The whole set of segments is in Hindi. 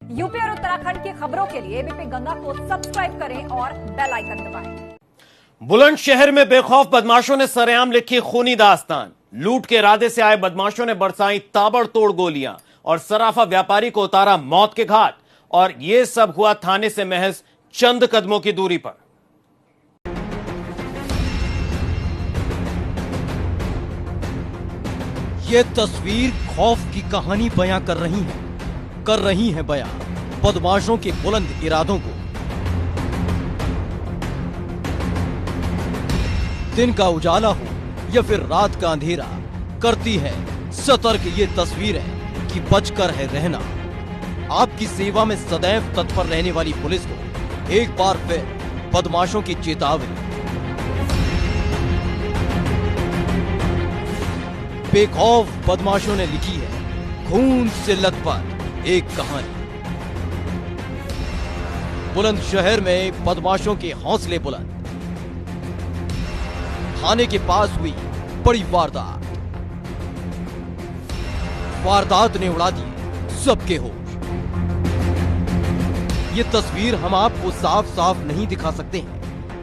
यूपी और उत्तराखंड की खबरों के लिए एबीपी गंगा को सब्सक्राइब करें और बेल आइकन दबाएं। बुलंदशहर में बेखौफ बदमाशों ने सरेआम लिखी खूनी दास्तान। लूट के इरादे से आए बदमाशों ने बरसाई ताबड़तोड़ गोलियां और सराफा व्यापारी को उतारा मौत के घाट। और यह सब हुआ थाने से महज चंद कदमों की दूरी पर। ये तस्वीर खौफ की कहानी बयां कर रही है बयां बदमाशों के बुलंद इरादों को। दिन का उजाला हो या फिर रात का अंधेरा, करती है सतर्क ये तस्वीरें कि बचकर है रहना। आपकी सेवा में सदैव तत्पर रहने वाली पुलिस को एक बार फिर बदमाशों की चेतावनी। बेखौफ बदमाशों ने लिखी है खून से लथपथ एक कहानी। बुलंदशहर में बदमाशों के हौसले बुलंद। थाने के पास हुई बड़ी वारदात ने उड़ा दिए सबके होश। ये तस्वीर हम आपको साफ साफ नहीं दिखा सकते हैं,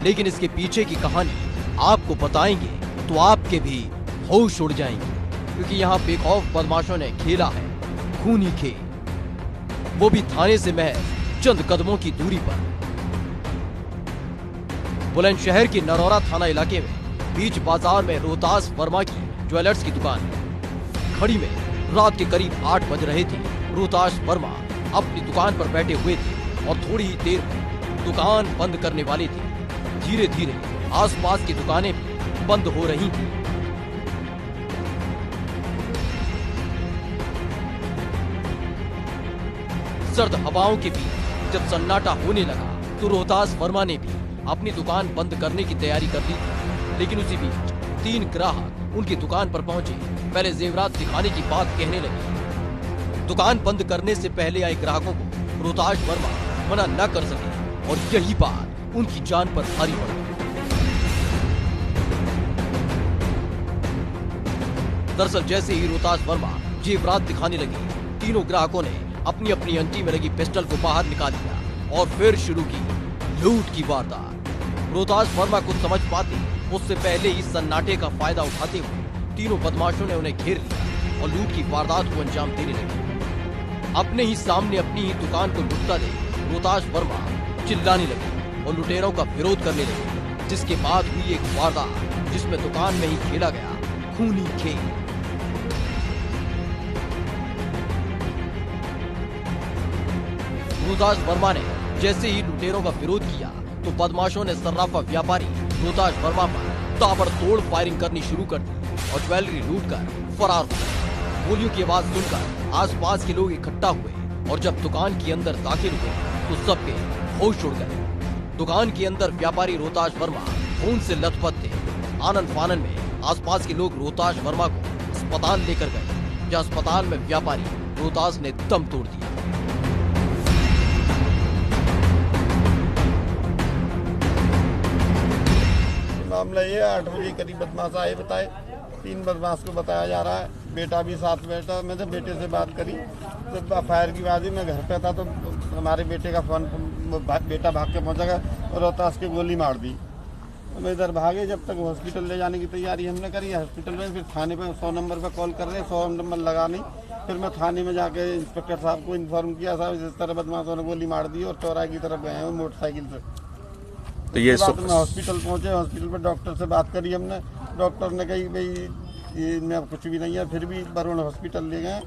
लेकिन इसके पीछे की कहानी आपको बताएंगे तो आपके भी होश उड़ जाएंगे, क्योंकि यहाँ बेखौफ बदमाशों ने खेला है खूनी खेल, वो भी थाने से महज चंद कदमों की दूरी पर। बुलंदशहर के नरौरा थाना इलाके में बीच बाजार में रोहतास वर्मा की ज्वेलर्स की दुकान है। घड़ी में रात के करीब 8 बज रहे थे। रोहतास वर्मा अपनी दुकान पर बैठे हुए थे और थोड़ी ही देर में दुकान बंद करने वाले थे। धीरे धीरे आसपास की दुकानें भी बंद हो रही थी। सर्द हवाओं के बीच जब सन्नाटा होने लगा तो रोहतास वर्मा ने भी अपनी दुकान बंद करने की तैयारी कर ली थी। लेकिन उसी बीच 3 ग्राहक उनकी दुकान पर पहुंचे। पहले जेवरात दिखाने की बात कहने लगे। दुकान बंद करने से पहले आए ग्राहकों को रोहतास वर्मा मना न कर सके और यही बात उनकी जान पर भारी पड़ गई। दरअसल जैसे ही रोहतास वर्मा जेवरात दिखाने लगे, तीनों ग्राहकों ने अपनी अपनी अंटी में लगी पिस्टल को बाहर निकाल लिया और फिर शुरू की लूट की वारदात। रोहतास वर्मा को समझ पाते उससे पहले ही सन्नाटे का फायदा उठाते हुए तीनों बदमाशों ने उन्हें घेर लिया और लूट की वारदात को अंजाम देने लगे। अपने ही सामने अपनी ही दुकान को लुटता देख रोहतास वर्मा चिल्लाने लगे और लुटेरों का विरोध करने लगे, जिसके बाद हुई एक वारदात जिसमें दुकान में ही खेला गया खूनी खेल। रोहतास वर्मा ने जैसे ही लुटेरों का विरोध किया तो बदमाशों ने सर्राफा व्यापारी रोहतास वर्मा पर ताबड़तोड़ फायरिंग करनी शुरू कर दी और ज्वेलरी लूटकर फरार हो गए। गोलियों की आवाज सुनकर आसपास के लोग इकट्ठा हुए और जब दुकान के अंदर दाखिल हुए तो सबके होश उड़ गए। दुकान के अंदर व्यापारी रोहतास वर्मा खून से लथपथ थे। आनंद फानन में आसपास के लोग रोहतास वर्मा को अस्पताल लेकर गए, जहाँ अस्पताल में व्यापारी रोहतास ने दम तोड़ दिया। मामला ये 8 बजे करीब बदमाश आए, बताए 3 बदमाश को बताया जा रहा है। बेटा भी साथ बैठा। मैंने बेटे से बात करी तो फायर की आवाज़, मैं घर पे था तो हमारे बेटे का फोन, बेटा भाग के पहुंचा और रोहतास की गोली मार दी। तो मैं इधर भागे। जब तक हॉस्पिटल ले जाने की तैयारी हमने करी हॉस्पिटल में, फिर थाने पे 100 नंबर पर कॉल कर रहे हैं, 100 नंबर लगा नहीं। फिर मैं थाने में जाके इंस्पेक्टर साहब को इन्फॉर्म किया, साहब इस तरह बदमाशों ने गोली मार दी और चौराहे की तरफ गए हैं मोटरसाइकिल से। तो ये में हॉस्पिटल पहुंचे। हॉस्पिटल पर डॉक्टर से बात करी हमने। डॉक्टर ने कही भाई ये कुछ भी नहीं है। फिर भी वरुण हॉस्पिटल ले गए।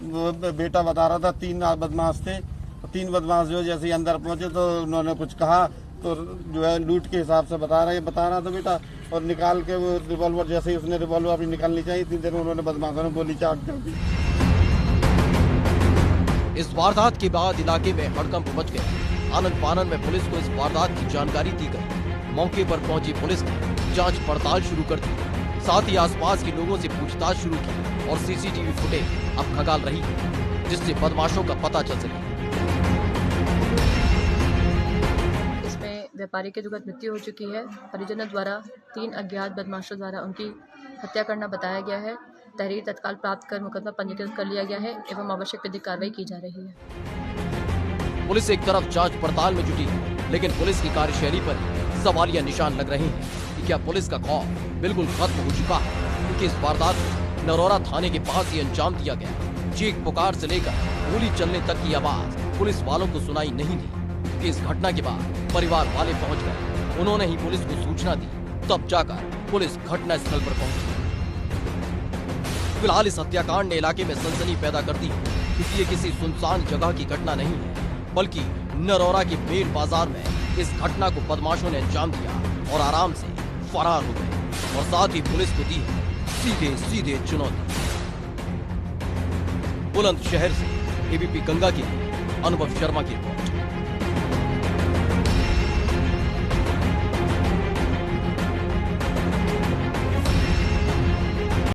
वो बेटा बता रहा था 3 बदमाश थे। 3 बदमाश जो जैसे ही अंदर पहुंचे तो उन्होंने कुछ कहा तो जो है लूट के हिसाब से बता रहा था बेटा, और निकाल के वो रिवॉल्वर, जैसे ही उसने रिवॉल्वर अपनी निकालनी चाहिए इतनी देर उन्होंने बदमाशों ने गोली चाट कर दी। इस वारदात के बाद इलाके में हड़कंप मच गया। आनंद फानन में पुलिस को इस वारदात की जानकारी दी गई। मौके पर पहुंची पुलिस ने जांच पड़ताल शुरू कर दी। साथ ही आसपास के लोगों से पूछताछ शुरू की और सीसीटीवी फुटेज अब खंगाल रही है, जिससे बदमाशों का पता चल सके। इसमें व्यापारी की दुखद मृत्यु हो चुकी है। परिजनों द्वारा 3 अज्ञात बदमाशों द्वारा उनकी हत्या करना बताया गया है। तहरीर तत्काल प्राप्त कर मुकदमा पंजीकृत कर लिया गया है एवं आवश्यक विधिक कार्रवाई की जा रही है। पुलिस एक तरफ जांच पड़ताल में जुटी है, लेकिन पुलिस की कार्यशैली पर सवालिया निशान लग रहे हैं कि क्या पुलिस का खौफ बिल्कुल खत्म हो चुका है, क्योंकि इस वारदात को नरौरा थाने के पास ही अंजाम दिया गया। चीख पुकार से लेकर गोली चलने तक की आवाज पुलिस वालों को सुनाई नहीं दी, क्योंकि इस घटना के बाद परिवार वाले पहुंच गए। उन्होंने ही पुलिस को सूचना दी, तब जाकर पुलिस घटना स्थल पर पहुंची। फिलहाल इस हत्याकांड ने इलाके में सनसनी पैदा कर दी है, क्योंकि ये किसी सुनसान जगह की घटना नहीं है, बल्कि नरौरा के मेन बाजार में इस घटना को बदमाशों ने अंजाम दिया और आराम से फरार हो गए, और साथ ही पुलिस को दी है सीधे सीधे चुनौती। बुलंदशहर से एबीपी गंगा की अनुभव शर्मा की रिपोर्ट।